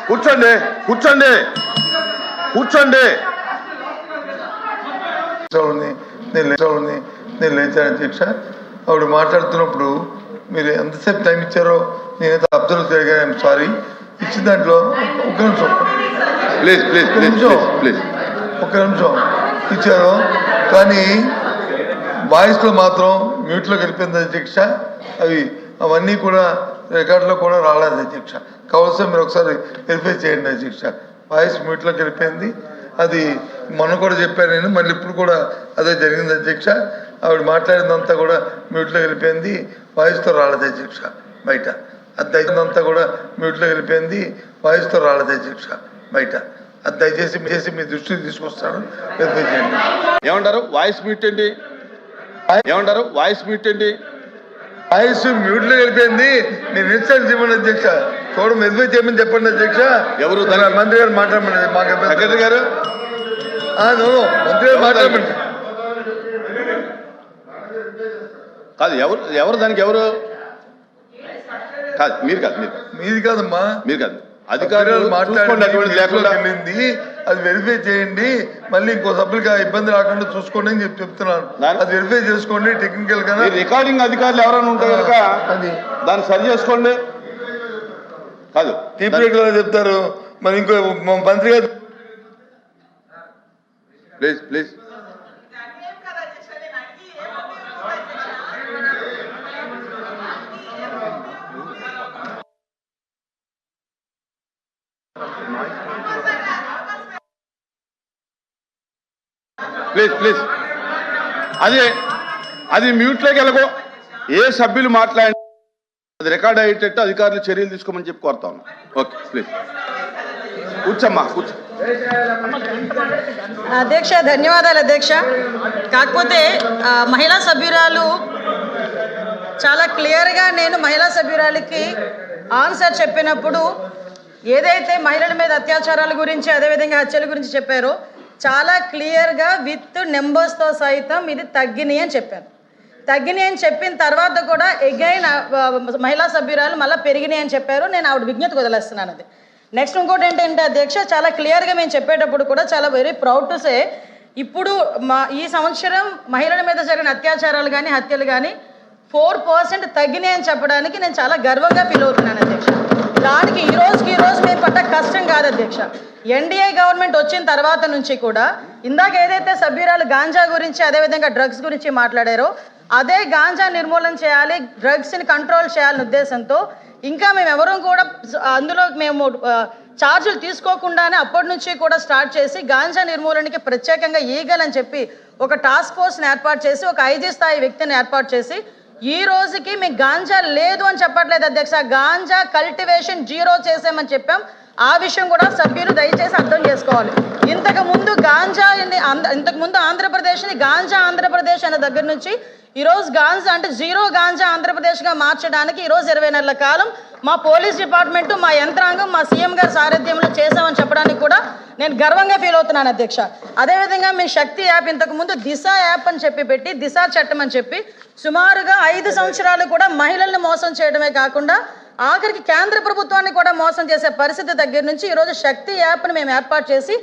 కూర్చోండి కూర్చోండి కూర్చోండి. నేను లేచాను అధ్యక్ష. ఆవిడ మాట్లాడుతున్నప్పుడు మీరు ఎంతసేపు టైం ఇచ్చారో నేనైతే అబ్జర్వ్ చేయగానే సారీ ఇచ్చిన దాంట్లో ఒక్క నిమిషం ఇచ్చారు, కానీ వాయిస్లో మాత్రం మ్యూట్లో గెలిపింది అధ్యక్ష. అవన్నీ కూడా రికార్డులో కూడా రాలేదు అధ్యక్ష. కావాల్సిన మీరు ఒకసారి వెరిఫై చేయండి అధ్యక్ష. వాయిస్ మ్యూట్లో గెలిపింది, అది మొన్న కూడా చెప్పాను నేను, మళ్ళీ ఇప్పుడు కూడా అదే జరిగింది అధ్యక్ష. ఆవిడ మాట్లాడిందంతా కూడా మ్యూట్లో గెలిపింది, వాయిస్తో రాలేదు అధ్యక్ష. బయట అది దయచేసి కూడా మ్యూట్లో గెలిపింది, వాయిస్తో రాలేదు అధ్యక్ష. బయట అది దయచేసి మీ దృష్టికి తీసుకొస్తాను, వెరిఫై చేయండి. ఏమంటారు వాయిస్ మ్యూట్ ఏంటి? ఏమంటారు వాయిస్ మ్యూట్ ఏంటి? వాయిస్ మ్యూట్లో వెళ్ళిపోయింది. నేను ఇన్స్టాల్ చేయమని అధ్యక్ష. చూడడం వెరిఫై చేయమని చెప్పండి అధ్యక్ష. ఎవరు మంత్రి గారు మాట్లాడమని మాకు సెక్రటరీ గారు మంత్రి గారు మాట్లాడమండి. కాదు ఎవరు దానికి ఎవరు కాదు, మీరు కాదు మీది కాదమ్మా, మీరు కాదు అధికారులు మాట్లాడింది. అది వెరిఫై చేయండి, మళ్ళీ ఇంకో సభ్యులుగా ఇబ్బంది రాకుండా చూసుకోండి అని చెప్తున్నాను. అది వెరిఫై చేసుకోండి టెక్నికల్ గా. రికార్డింగ్ అధికారులు ఎవరైనా ఉంటే కనుక అది దాన్ని సరి చేసుకోండి. కాదు టీపీలో చెప్తారు, మరి ఇంకో మంత్రి గారు ప్లీజ్ ప్లీజ్ ప్లీజ్ ప్లీజ్ అది మ్యూట్లోకి వెళ్ళకో. ఏ సభ్యులు మాట్లాడి అది రికార్డ్ అయ్యేటట్టు అధికారులు చర్యలు తీసుకోమని చెప్పి కోరుతా ఉన్నాం. ఓకే ప్లీజ్ కూర్చోమ్మా కూర్చో. అధ్యక్ష ధన్యవాదాలు అధ్యక్ష. కాకపోతే మహిళా సభ్యురాలు చాలా క్లియర్గా నేను మహిళా సభ్యురాలికి ఆన్సర్ చెప్పినప్పుడు ఏదైతే మహిళల మీద అత్యాచారాల గురించి అదేవిధంగా హత్యల గురించి చెప్పారో చాలా క్లియర్గా విత్ నెంబర్స్తో సైతం ఇది తగ్గినాయి అని చెప్పాను. తగ్గినాయి అని చెప్పిన తర్వాత కూడా ఎగైన్ మహిళా సభ్యురాలు మళ్ళీ పెరిగినాయి అని చెప్పారు. నేను ఆవిడ విజ్ఞతకు వదిలేస్తున్నాను. అది నెక్స్ట్ ఇంకోటి ఏంటంటే అధ్యక్ష, చాలా క్లియర్గా మేము చెప్పేటప్పుడు కూడా చాలా వెరీ ప్రౌడ్ టు సే ఇప్పుడు ఈ సంవత్సరం మహిళల మీద జరిగిన అత్యాచారాలు కానీ హత్యలు కానీ 4% తగ్గినాయి అని చెప్పడానికి నేను చాలా గర్వంగా ఫీల్ అవుతున్నాను అధ్యక్ష. దానికి ఈ రోజు మేము పడ్డ కష్టం కాదు అధ్యక్ష. ఎన్డీఏ గవర్నమెంట్ వచ్చిన తర్వాత నుంచి కూడా ఇందాక ఏదైతే సభ్యురాలు గాంజా గురించి అదేవిధంగా డ్రగ్స్ గురించి మాట్లాడారో అదే గాంజా నిర్మూలన చేయాలి, డ్రగ్స్ని కంట్రోల్ చేయాలనే ఉద్దేశంతో ఇంకా మేము ఎవరూ కూడా అందులో మేము ఛార్జీలు తీసుకోకుండానే అప్పటి నుంచి కూడా స్టార్ట్ చేసి గాంజా నిర్మూలనకి ప్రత్యేకంగా ఈగల్ అని చెప్పి ఒక టాస్క్ ఫోర్స్ని ఏర్పాటు చేసి ఒక ఐజీ స్థాయి వ్యక్తిని ఏర్పాటు చేసి ఈ రోజుకి మేము గాంజా లేదు అని చెప్పట్లేదు అధ్యక్ష. గాంజా కల్టివేషన్ 0 చేసామని చెప్పాం. ఆ విషయం కూడా సభ్యులు దయచేసి అర్థం చేసుకోవాలి. ఇంతకుముందు ఆంధ్రప్రదేశ్ని గాంజా ఆంధ్రప్రదేశ్ అనే దగ్గర నుంచి ఈరోజు గాంజా అంటే 0 గాంజా ఆంధ్రప్రదేశ్గా మార్చడానికి ఈరోజు 20 నెలల కాలం మా పోలీస్ డిపార్ట్మెంటు మా యంత్రాంగం మా సీఎం గారి సారథ్యంలో చేసామని చెప్పడానికి కూడా నేను గర్వంగా ఫీల్ అవుతున్నాను అధ్యక్ష. అదేవిధంగా మీ శక్తి యాప్ ఇంతకుముందు దిశ యాప్ అని చెప్పి పెట్టి దిశ చట్టం అని చెప్పి సుమారుగా 5 సంవత్సరాలు కూడా మహిళలను మోసం చేయడమే కాకుండా ఆఖరికి కేంద్ర ప్రభుత్వాన్ని కూడా మోసం చేసే పరిస్థితి దగ్గర నుంచి ఈరోజు శక్తి యాప్ని మేము ఏర్పాటు చేసి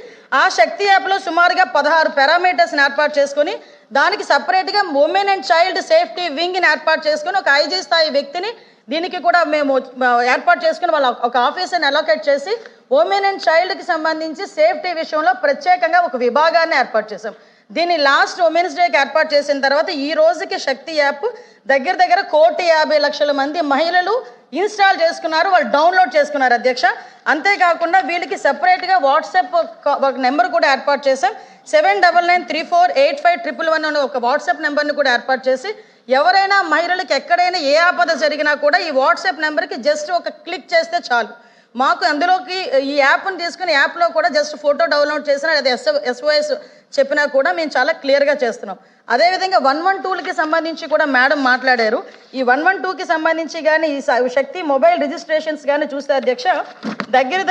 ఆ శక్తి యాప్లో సుమారుగా 16 పారామీటర్స్ని ఏర్పాటు చేసుకుని దానికి సపరేట్గా ఉమెన్ అండ్ చైల్డ్ సేఫ్టీ వింగ్ని ఏర్పాటు చేసుకుని ఒక ఐజీ స్థాయి వ్యక్తిని దీనికి కూడా మేము ఏర్పాటు చేసుకుని వాళ్ళ ఒక ఆఫీసర్ని అలొకేట్ చేసి ఉమెన్ అండ్ చైల్డ్కి సంబంధించి సేఫ్టీ విషయంలో ప్రత్యేకంగా ఒక విభాగాన్ని ఏర్పాటు చేసాం. దీన్ని లాస్ట్ ఉమెన్స్ డేకి ఏర్పాటు చేసిన తర్వాత ఈ రోజుకి శక్తి యాప్ దగ్గర 1,50,00,000 మంది మహిళలు ఇన్స్టాల్ చేసుకున్నారు, వాళ్ళు డౌన్లోడ్ చేసుకున్నారు అధ్యక్ష. అంతేకాకుండా వీళ్ళకి సెపరేట్గా వాట్సాప్ ఒక నెంబర్ కూడా ఏర్పాటు చేసాం. 7993485111 అనే ఒక వాట్సాప్ నెంబర్ని కూడా ఏర్పాటు చేసి ఎవరైనా మహిళలకు ఎక్కడైనా ఏ ఆపద జరిగినా కూడా ఈ వాట్సాప్ నెంబర్కి జస్ట్ ఒక క్లిక్ చేస్తే చాలు. మాకు అందులోకి ఈ యాప్ని తీసుకుని యాప్లో కూడా జస్ట్ ఫోటో డౌన్లోడ్ చేసినా లేదా SOS చెప్పినా కూడా మేము చాలా క్లియర్గా చేస్తున్నాం. అదేవిధంగా 112కి సంబంధించి కూడా మేడం మాట్లాడారు. ఈ 112కి సంబంధించి కానీ ఈ శక్తి మొబైల్ రిజిస్ట్రేషన్స్ కానీ చూస్తే అధ్యక్ష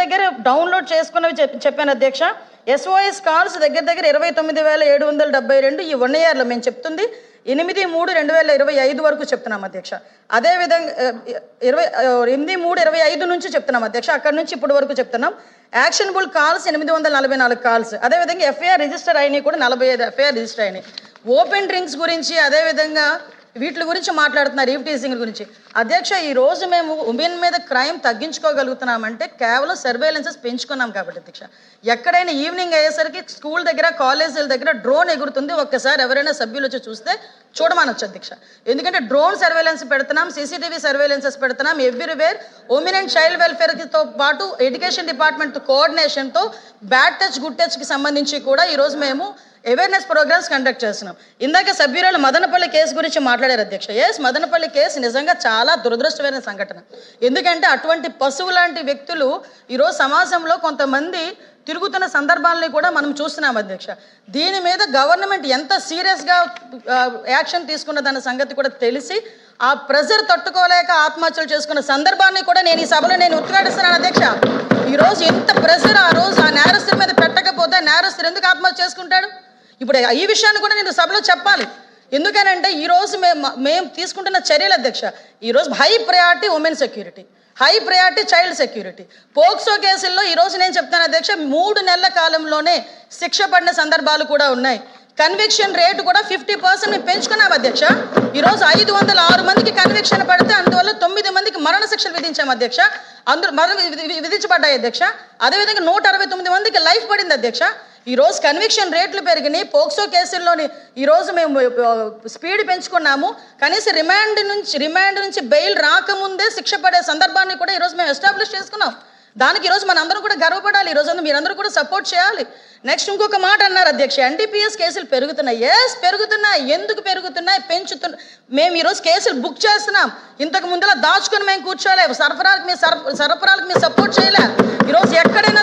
దగ్గర డౌన్లోడ్ చేసుకున్నవి చెప్పాను అధ్యక్ష. SOS కాల్స్ దగ్గర 29,772 ఈ 1 yearలో మేము చెప్తుంది 8/3/2025 వరకు చెప్తున్నాం అధ్యక్ష. అదేవిధంగా 8/3/25 నుంచి చెప్తున్నాం అధ్యక్ష. అక్కడి నుంచి ఇప్పటి వరకు చెప్తున్నాం. Actionable calls 844 calls. అదేవిధంగా ఎఫ్ఐఆర్ రిజిస్టర్ అయినాయి కూడా 45 ఎఫ్ఐఆర్ రిజిస్టర్ అయినాయి. ఓపెన్ డ్రింక్స్ గురించి అదేవిధంగా వీటి గురించి మాట్లాడుతున్నారు, ఈవ్ టీజింగ్ గురించి. అధ్యక్ష, ఈ రోజు మేము ఉమెన్ మీద క్రైమ్ తగ్గించుకోగలుగుతున్నామంటే కేవలం సర్వేలెన్సెస్ పెంచుకున్నాం కాబట్టి అధ్యక్ష. ఎక్కడైనా ఈవినింగ్ అయ్యేసరికి స్కూల్ దగ్గర కాలేజీల దగ్గర డ్రోన్ ఎగురుతుంది. ఒక్కసారి ఎవరైనా సభ్యులు వచ్చి చూస్తే చూడమనొచ్చు అధ్యక్ష. ఎందుకంటే డ్రోన్ సర్వేలెన్స్ పెడుతున్నాం, సీసీటీవీ సర్వేలెన్సెస్ పెడుతున్నాం ఎవ్రీవేర్. ఉమెన్ అండ్ చైల్డ్ వెల్ఫేర్తో పాటు ఎడ్యుకేషన్ డిపార్ట్మెంట్ కోఆర్డినేషన్తో బ్యాడ్ టచ్ గుడ్ టచ్కి సంబంధించి కూడా ఈరోజు మేము అవేర్నెస్ ప్రోగ్రామ్స్ కండక్ట్ చేస్తున్నాం. ఇందాక సభ్యురాలు మదనపల్లి కేసు గురించి మాట్లాడారు అధ్యక్ష. ఎస్, మదనపల్లి కేసు నిజంగా చాలా దురదృష్టమైన సంఘటన. ఎందుకంటే అటువంటి పశువు లాంటి వ్యక్తులు ఈరోజు సమాజంలో కొంతమంది తిరుగుతున్న సందర్భాలని కూడా మనం చూస్తున్నాం అధ్యక్ష. దీని మీద గవర్నమెంట్ ఎంత సీరియస్గా యాక్షన్ తీసుకున్నదన్న సంగతి కూడా తెలిసి ఆ ప్రెజర్ తట్టుకోలేక ఆత్మహత్యలు చేసుకున్న సందర్భాన్ని కూడా నేను ఈ సభలో ఉద్ఘాటిస్తున్నాను అధ్యక్ష. ఈరోజు ఎంత ప్రెజర్ ఆ రోజు ఆ నేరస్తుల మీద పెట్టకపోతే నేరస్తులు ఎందుకు ఆత్మహత్య చేసుకుంటాడు? ఇప్పుడు ఈ విషయాన్ని కూడా నేను సభలో చెప్పాలి. ఎందుకనంటే ఈరోజు మేము తీసుకుంటున్న చర్యలు అధ్యక్ష, ఈరోజు high priority women security, high priority child security. POCSO కేసుల్లో ఈరోజు నేను చెప్తాను అధ్యక్ష, 3 నెలల కాలంలోనే శిక్ష పడిన సందర్భాలు కూడా ఉన్నాయి. కన్విక్షన్ రేటు కూడా 50% మేము పెంచుకున్నాం అధ్యక్ష. ఈరోజు 506 మందికి కన్విక్షన్ పడితే అందువల్ల 9 మందికి మరణ శిక్షలు విధించాం అధ్యక్ష. అందరూ విధించబడ్డాయి అధ్యక్ష. అదేవిధంగా 169 మందికి లైఫ్ పడింది అధ్యక్ష. ఈరోజు కన్విక్షన్ రేట్లు పెరిగినాయి. పోక్సో కేసుల్లోని ఈరోజు మేము స్పీడ్ పెంచుకున్నాము. కనీసం రిమాండ్ నుంచి బెయిల్ రాకముందే శిక్ష పడే సందర్భాన్ని కూడా ఈరోజు మేము ఎస్టాబ్లిష్ చేసుకున్నాం. దానికి ఈరోజు మనందరం కూడా గర్వపడాలి. ఈరోజు మీరందరూ కూడా సపోర్ట్ చేయాలి. నెక్స్ట్ ఇంకొక మాట అన్నారు అధ్యక్ష, ఎన్డీపీఎస్ కేసులు పెరుగుతున్నాయి. ఎస్, పెరుగుతున్నాయి. ఎందుకు పెరుగుతున్నాయి? మేము ఈరోజు కేసులు బుక్ చేస్తున్నాం. ఇంతకు ముందులా దాచుకొని మేము కూర్చోలే, సరఫరాలకు మేము సపోర్ట్ చేయలే. ఈరోజు ఎక్కడైనా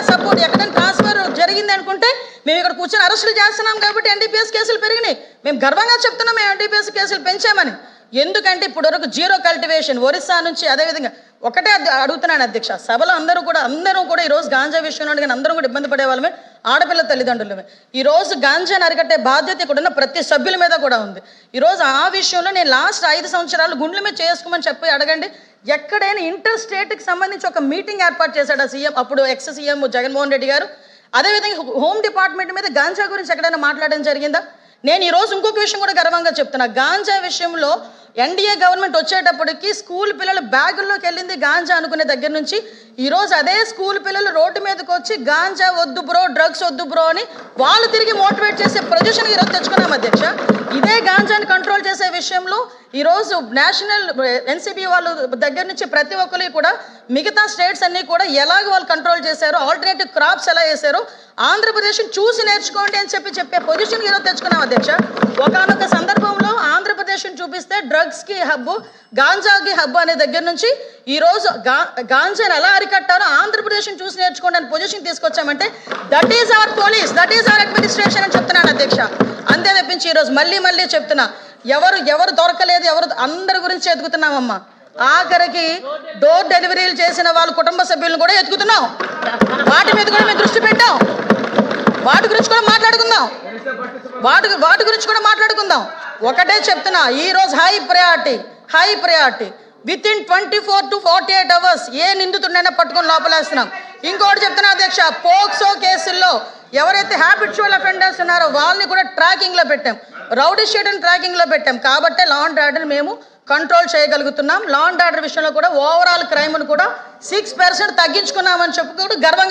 ట్రాన్స్ఫర్ జరిగింది అనుకుంటే మేము ఇక్కడ కూర్చొని అరెస్టులు చేస్తున్నాం కాబట్టి ఎన్డీపీఎస్ కేసులు పెరిగినాయి. మేము గర్వంగా చెప్తున్నాం మేము ఎన్డీపీఎస్ కేసులు పెంచామని. ఎందుకంటే ఇప్పటి వరకు జీరో కల్టివేషన్ ఒరిస్సా నుంచి, అదేవిధంగా ఒకటే అడుగుతున్నాను అధ్యక్ష, సభలో అందరూ కూడా ఈరోజు గాంజా విషయంలో కానీ అందరూ కూడా ఇబ్బంది పడే వాళ్ళమే, ఆడపిల్ల తల్లిదండ్రులమే. ఈరోజు గాంజాను అరికట్టే బాధ్యత ఇక్కడ ఉన్న ప్రతి సభ్యుల మీద కూడా ఉంది. ఈరోజు ఆ విషయంలో నేను లాస్ట్ 5 సంవత్సరాలు గుండెల మీద చేసుకోమని చెప్పి అడగండి. ఎక్కడైనా ఇంటర్ స్టేట్కి సంబంధించి ఒక మీటింగ్ ఏర్పాటు చేశాడు ఆ సీఎం, అప్పుడు ఎక్స్ సీఎం జగన్మోహన్ రెడ్డి గారు. అదేవిధంగా హోమ్ డిపార్ట్మెంట్ మీద గాంజా గురించి ఎక్కడైనా మాట్లాడడం జరిగిందా? నేను ఈరోజు ఇంకొక విషయం కూడా గర్వంగా చెప్తున్నా. గాంజా విషయంలో ఎన్డీఏ గవర్నమెంట్ వచ్చేటప్పటికి స్కూల్ పిల్లలు బ్యాగుల్లోకి వెళ్ళింది గాంజా అనుకునే దగ్గర నుంచి ఈరోజు అదే స్కూల్ పిల్లలు రోడ్డు మీదకి వచ్చి గాంజా వద్దు బ్రో, డ్రగ్స్ వద్దు బ్రో అని వాళ్ళు తిరిగి మోటివేట్ చేసే పొజిషన్కి ఈరోజు తెచ్చుకున్నాం అధ్యక్ష. ఇదే గాంజాని కంట్రోల్ చేసే విషయంలో ఈరోజు నేషనల్ ఎన్సీబీ వాళ్ళ దగ్గర నుంచి ప్రతి ఒక్కరికి కూడా మిగతా స్టేట్స్ అన్నీ కూడా ఎలాగ వాళ్ళు కంట్రోల్ చేశారో, ఆల్టర్నేటివ్ క్రాప్స్ ఎలా వేశారో ఆంధ్రప్రదేశ్ని చూసి నేర్చుకోండి అని చెప్పే పొజిషన్ ఈరోజు తెచ్చుకున్నాం అధ్యక్ష. ఒకనొక సందర్భంలో ఆంధ్రప్రదేశ్ని చూపిస్తే డ్రగ్స్కి హబ్బు, గాంజాకి హబ్బు అనే దగ్గర నుంచి ఈరోజు గాంజాని ఎలా అరికట్టారో ఆంధ్రప్రదేశ్ని చూసి నేర్చుకోండి అని పొజిషన్ తీసుకొచ్చామంటే that is our police, that is our administration అని చెప్తున్నాను అధ్యక్ష. అంతే తప్పించి ఈరోజు మళ్ళీ చెప్తున్నా, ఎవరు దొరకలేదు, అందరి గురించి ఎదుగుతున్నామమ్మా. ఆఖరికి డోర్ డెలివరీలు చేసిన వాళ్ళ కుటుంబ సభ్యులను కూడా ఎదుగుతున్నాం. వాటి మీద కూడా మేము దృష్టి పెట్టాం. వాటి గురించి కూడా మాట్లాడుకుందాం. ఒకటే చెప్తున్నా, ఈరోజు high priority with in 24 to 48 hours ఏ నిందితుడినైనా పట్టుకొని లోపలేస్తున్నాం. ఇంకోటి చెప్తున్నా అధ్యక్ష, పోక్సో కేసుల్లో ఎవరైతే హ్యాబిచువల్ అఫెండర్స్ ఉన్నారో వాళ్ళని కూడా ట్రాకింగ్లో పెట్టాం, రౌడీ షీట్ని ట్రాకింగ్లో పెట్టాం. కాబట్టే లా అండ్ ఆర్డర్ మేము కంట్రోల్ చేయగలుగుతున్నాం. లా అండ్ ఆర్డర్ విషయంలో కూడా ఓవరాల్ క్రైమ్ను కూడా 6% తగ్గించుకున్నామని చెప్పుకోవడం గర్వంగా